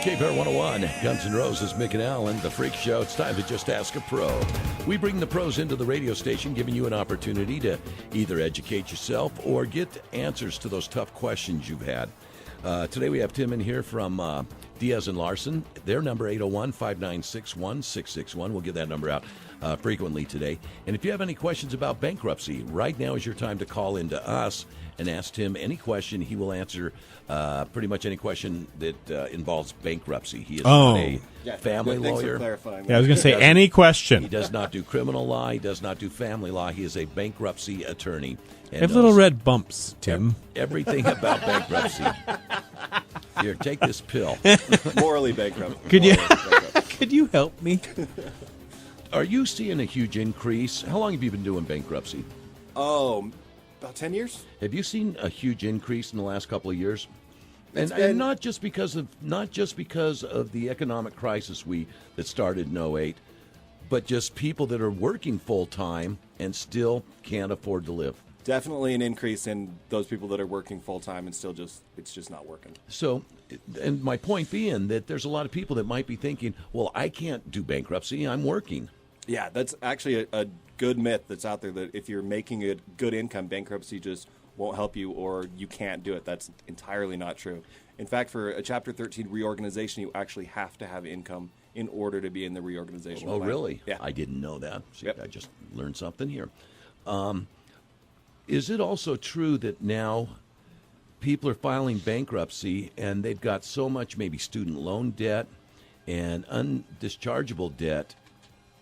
KPR 101, Guns N' Roses, Mick and Allen, The Freak Show. It's time to Just Ask a Pro. We bring the pros into the radio station, giving you an opportunity to either educate yourself or get answers to those tough questions you've had. Today we have Tim in here from Diaz Larsen. Their number, 801-596-1661. We'll give that number out frequently today. And if you have any questions about bankruptcy, right now is your time to call into us and ask Tim any question. He will answer pretty much any question that involves bankruptcy. He is not a family lawyer. Yeah, I was going to say any question. He does not do criminal law. He does not do family law. He is a bankruptcy attorney. They have little red bumps, Tim. Everything about bankruptcy. Here, take this pill. Morally bankrupt. Could you help me? Are you seeing a huge increase? How long have you been doing bankruptcy? Oh, about 10 years. Have you seen a huge increase in the last couple of years? And not just because of the economic crisis that started in '08, but just people that are working full time and still can't afford to live. Definitely an increase in those people that are working full time and still it's just not working. So, and my point being that there's a lot of people that might be thinking, well, I can't do bankruptcy. I'm working. Yeah, that's actually a good myth that's out there, that if you're making a good income, bankruptcy just won't help you or you can't do it. That's entirely not true. In fact, for a Chapter 13 reorganization, you actually have to have income in order to be in the reorganization plan. Really? Yeah. I didn't know that. See, Yep. I just learned something here. Is it also true that now people are filing bankruptcy and they've got so much maybe student loan debt and undischargeable debt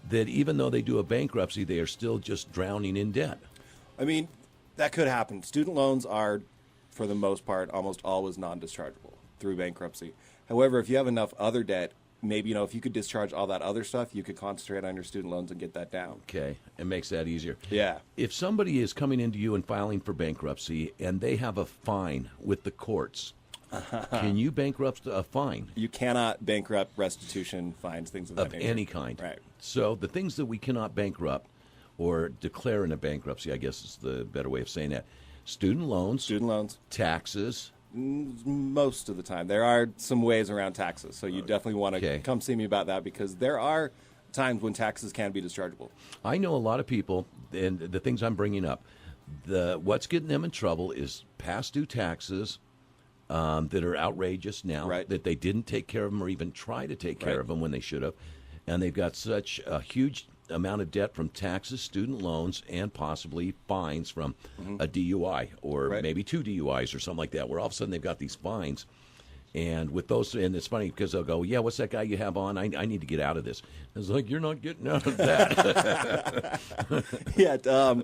that even though they do a bankruptcy, they are still just drowning in debt? I mean, that could happen. Student loans are, for the most part, almost always non-dischargeable through bankruptcy. However, if you have enough other debt, maybe, if you could discharge all that other stuff, you could concentrate on your student loans and get that down. Okay, it makes that easier. Yeah. If somebody is coming into you and filing for bankruptcy and they have a fine with the courts, can you bankrupt a fine? You cannot bankrupt restitution, fines, things of that nature. Of any kind. Right. So the things that we cannot bankrupt or declare in a bankruptcy, I guess is the better way of saying that, student loans, taxes. Most of the time. There are some ways around taxes, so you definitely want to come see me about that, because there are times when taxes can be dischargeable. I know a lot of people, and the things I'm bringing up, what's getting them in trouble is past due taxes that are outrageous now, that they didn't take care of them or even try to take care of them when they should have, and they've got such a huge amount of debt from taxes, student loans, and possibly fines from a DUI or maybe 2 DUIs or something like that, where all of a sudden they've got these fines. And with those, and it's funny because they'll go, yeah, what's that guy you have on? I need to get out of this. It's like, you're not getting out of that.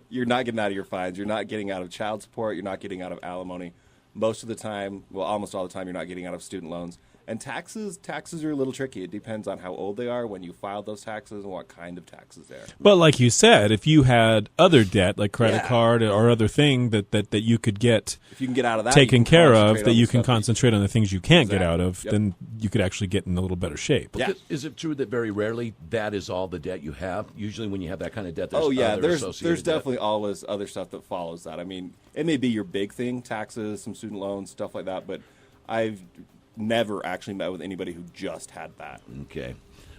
You're not getting out of your fines. You're not getting out of child support. You're not getting out of alimony. Most of the time, well, almost all the time, you're not getting out of student loans. And taxes are a little tricky. It depends on how old they are when you file those taxes and what kind of taxes they are. But like you said, if you had other debt, like credit card or other thing that you could get, if you can get out of that, taken care of, that you can concentrate on the things you can't get out of, then you could actually get in a little better shape. Yeah. Is it true that very rarely that is all the debt you have? Usually when you have that kind of debt, there's there's definitely always other stuff that follows that. I mean, it may be your big thing, taxes, some student loans, stuff like that, but I've never actually met with anybody who just had that. Okay.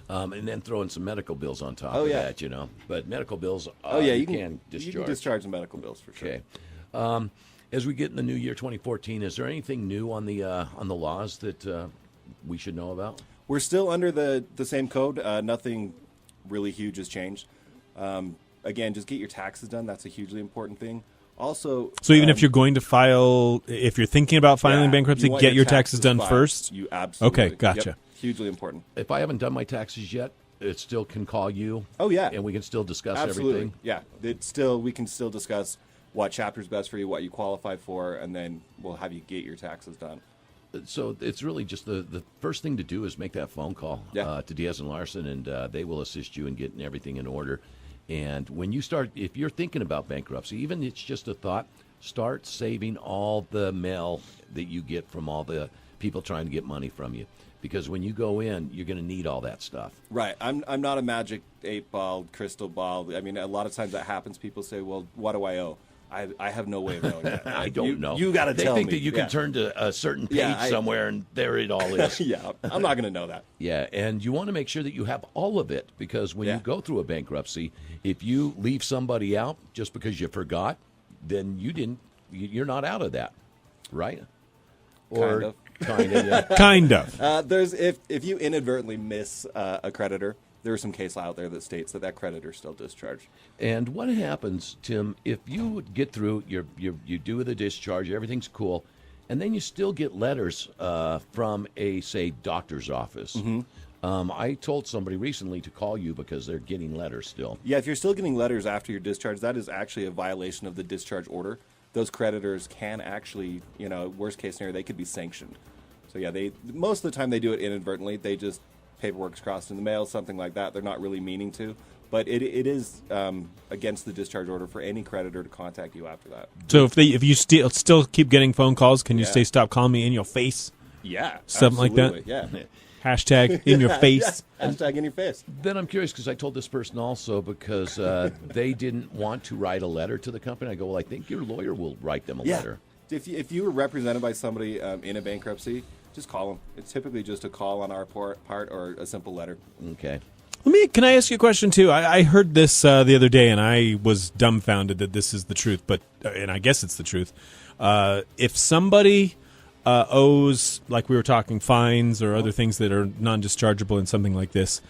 And then throwing some medical bills on top of that, But medical bills, you can discharge. You can discharge the medical bills for sure. Okay. As we get in the new year 2014, is there anything new on the laws that we should know about? We're still under the same code. Nothing really huge has changed. Again, just get your taxes done. That's a hugely important thing. Also, so even if you're going to file, if you're thinking about filing bankruptcy, get your taxes done first? You absolutely. Okay, gotcha. Yep, hugely important. If I haven't done my taxes yet, it still can call you? Oh, yeah. And we can still discuss everything? Yeah. We can still discuss what chapter's best for you, what you qualify for, and then we'll have you get your taxes done. So it's really just the first thing to do is make that phone call to Diaz and Larsen, and they will assist you in getting everything in order. And when you start, if you're thinking about bankruptcy, even it's just a thought, start saving all the mail that you get from all the people trying to get money from you. Because when you go in, you're going to need all that stuff. Right. I'm not a magic 8-ball, crystal ball. I mean, a lot of times that happens. People say, well, what do I owe? I have no way of knowing that. I don't know. You got to tell me. They think that you can turn to a certain page somewhere, and there it all is. Yeah, I'm not going to know that. Yeah, and you want to make sure that you have all of it, because when you go through a bankruptcy, if you leave somebody out just because you forgot, then you're not out of that, right? Or kind of, yeah. Kind of. There's if you inadvertently miss a creditor, there's some case law out there that states that creditor is still discharged. And what happens, Tim, if you get through, you do the discharge, everything's cool, and then you still get letters from a, say, doctor's office? Mm-hmm. I told somebody recently to call you because they're getting letters still. Yeah, if you're still getting letters after your discharge, that is actually a violation of the discharge order. Those creditors can actually, worst case scenario, they could be sanctioned. So yeah, most of the time they do it inadvertently. They just paperwork's crossed in the mail, something like that. They're not really meaning to, but it is against the discharge order for any creditor to contact you after that. So if you still keep getting phone calls, can you say "Stop calling me in your face"? Yeah, something absolutely. like that. Yeah. Hashtag in your face. Yeah. Hashtag in your face. Then I'm curious, because I told this person also because they didn't want to write a letter to the company. I go, well, I think your lawyer will write them a letter. If you were represented by somebody in a bankruptcy, just call them. It's typically just a call on our part or a simple letter. Okay. Can I ask you a question too? I heard this the other day, and I was dumbfounded that this is the truth, and I guess it's the truth. If somebody owes, like we were talking, fines or other things that are non-dischargeable in something like this,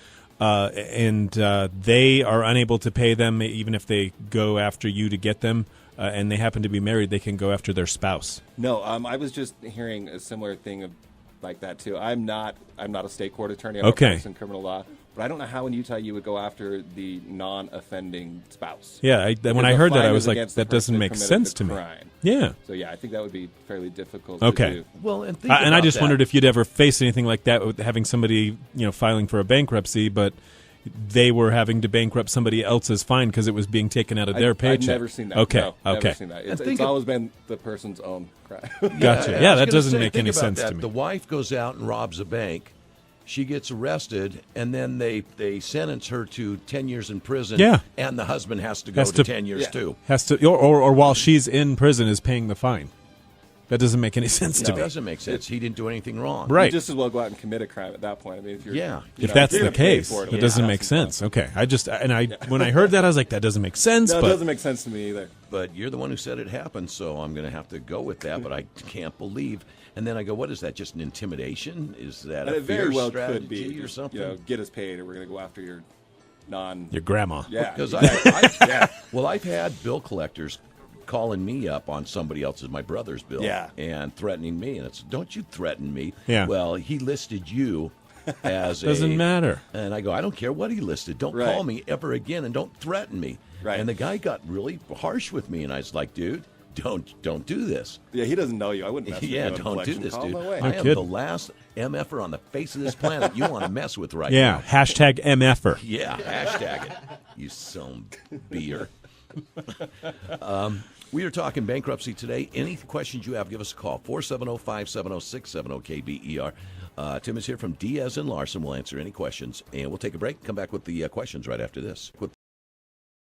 and they are unable to pay them, even if they go after you to get them, and they happen to be married, they can go after their spouse. No, I was just hearing a similar thing like that too. I'm not a state court attorney. I'm a professor in criminal law, but I don't know how in Utah you would go after the non-offending spouse. Yeah, when I heard that, I was like, that doesn't make sense to me. Crime. Yeah. So yeah, I think that would be fairly difficult. Okay. To do. Well, and I just wondered if you'd ever faced anything like that with having somebody, filing for a bankruptcy, but they were having to bankrupt somebody else's fine because it was being taken out of their paycheck. I've never seen that. Okay. No, never seen that. It's always been the person's own crime. Gotcha. Yeah, that doesn't make any sense to me. The wife goes out and robs a bank. She gets arrested, and then they sentence her to 10 years in prison. Yeah. And the husband has to go to 10 years too. Has to, or while she's in prison is paying the fine. That doesn't make any sense to me. It doesn't make sense. He didn't do anything wrong. Right. You just as well go out and commit a crime at that point. I mean, if that's the case, it doesn't make sense. Okay. When I heard that, I was like, that doesn't make sense. No, it doesn't make sense to me either. But you're the one who said it happened, so I'm going to have to go with that. But I can't believe. And then I go, what is that? Just an intimidation? Is that a very well strategy could be or something? Get us paid, or we're going to go after your grandma. Yeah. Because I've had bill collectors calling me up on somebody else's, my brother's bill, and threatening me. And it's, don't you threaten me. Yeah. Well, he listed you as Doesn't matter. And I go, I don't care what he listed. Don't call me ever again, and don't threaten me. Right. And the guy got really harsh with me, and I was like, dude, don't do this. Yeah, he doesn't know you. I wouldn't mess with you. Yeah, don't do this, dude. I am the last MFer on the face of this planet you want to mess with right now. Yeah, hashtag MFer. Yeah, hashtag it. You son of beer. We are talking bankruptcy today. Any questions you have, give us a call. 470-570-670 KBER. Tim is here from Diaz and Larsen. We'll answer any questions. And we'll take a break and come back with the questions right after this.